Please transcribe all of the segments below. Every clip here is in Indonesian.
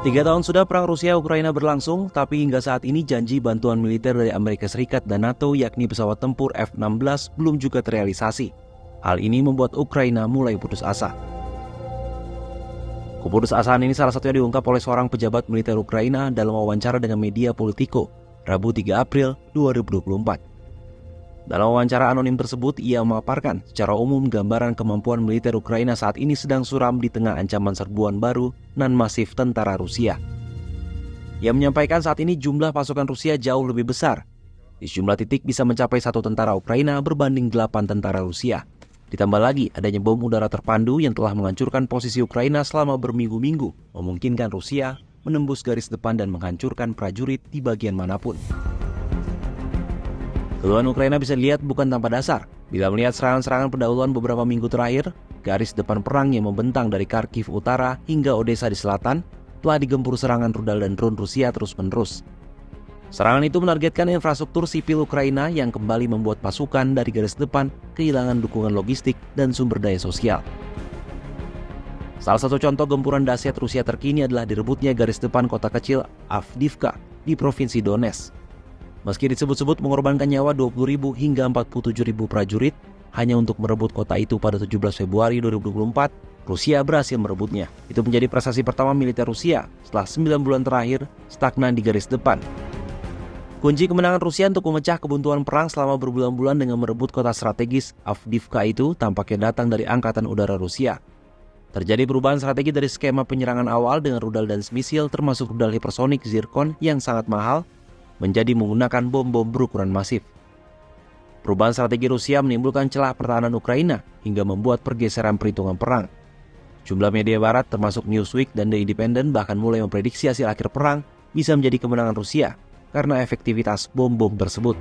3 tahun sudah perang Rusia-Ukraina berlangsung, tapi hingga saat ini janji bantuan militer dari Amerika Serikat dan NATO yakni pesawat tempur F-16 belum juga terrealisasi. Hal ini membuat Ukraina mulai putus asa. Keputusasaan ini salah satunya diungkap oleh seorang pejabat militer Ukraina dalam wawancara dengan media Politico, Rabu 3 April 2024. Dalam wawancara anonim tersebut, ia memaparkan secara umum gambaran kemampuan militer Ukraina saat ini sedang suram di tengah ancaman serbuan baru non-masif tentara Rusia. Ia menyampaikan saat ini jumlah pasukan Rusia jauh lebih besar. Di sejumlah titik bisa mencapai 1 tentara Ukraina berbanding 8 tentara Rusia. Ditambah lagi adanya bom udara terpandu yang telah menghancurkan posisi Ukraina selama berminggu-minggu, memungkinkan Rusia menembus garis depan dan menghancurkan prajurit di bagian manapun. Keluhan Ukraina bisa dilihat bukan tanpa dasar. Bila melihat serangan-serangan pendahuluan beberapa minggu terakhir, garis depan perang yang membentang dari Kharkiv Utara hingga Odessa di selatan telah digempur serangan rudal dan drone Rusia terus-menerus. Serangan itu menargetkan infrastruktur sipil Ukraina yang kembali membuat pasukan dari garis depan kehilangan dukungan logistik dan sumber daya sosial. Salah satu contoh gempuran dahsyat Rusia terkini adalah direbutnya garis depan kota kecil Avdiivka di Provinsi Donetsk. Meski disebut-sebut mengorbankan nyawa 20.000 hingga 47.000 prajurit hanya untuk merebut kota itu pada 17 Februari 2024, Rusia berhasil merebutnya. Itu menjadi prestasi pertama militer Rusia setelah 9 bulan terakhir stagnan di garis depan. Kunci kemenangan Rusia untuk memecah kebuntuan perang selama berbulan-bulan dengan merebut kota strategis Avdiivka itu tampaknya datang dari Angkatan Udara Rusia. Terjadi perubahan strategi dari skema penyerangan awal dengan rudal dan misil termasuk rudal hipersonik Zircon yang sangat mahal menjadi menggunakan bom-bom berukuran masif. Perubahan strategi Rusia menimbulkan celah pertahanan Ukraina hingga membuat pergeseran perhitungan perang. Jumlah media barat termasuk Newsweek dan The Independent bahkan mulai memprediksi hasil akhir perang bisa menjadi kemenangan Rusia karena efektivitas bom-bom tersebut.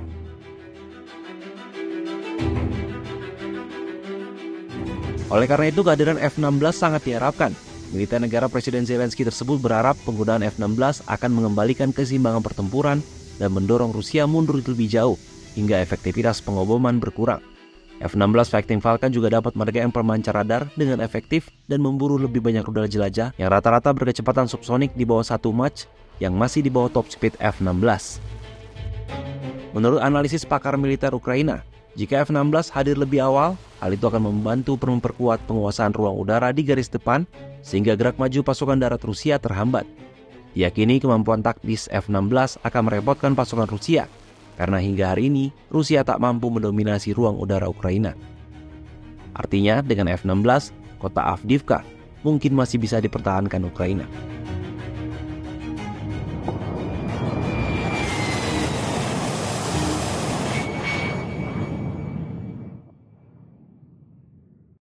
Oleh karena itu, kehadiran F-16 sangat diharapkan. Militer negara Presiden Zelensky tersebut berharap penggunaan F-16 akan mengembalikan keseimbangan pertempuran dan mendorong Rusia mundur lebih jauh hingga efektivitas pengoboman berkurang. F-16 Fighting Falcon juga dapat meredam pemancar radar dengan efektif dan memburu lebih banyak rudal jelajah yang rata-rata berkecepatan subsonik di bawah 1 Mach yang masih di bawah top speed F-16. Menurut analisis pakar militer Ukraina, jika F-16 hadir lebih awal, hal itu akan membantu memperkuat penguasaan ruang udara di garis depan sehingga gerak maju pasukan darat Rusia terhambat. Diyakini kemampuan taktis F-16 akan merepotkan pasukan Rusia karena hingga hari ini Rusia tak mampu mendominasi ruang udara Ukraina. Artinya dengan F-16, kota Avdiivka mungkin masih bisa dipertahankan Ukraina.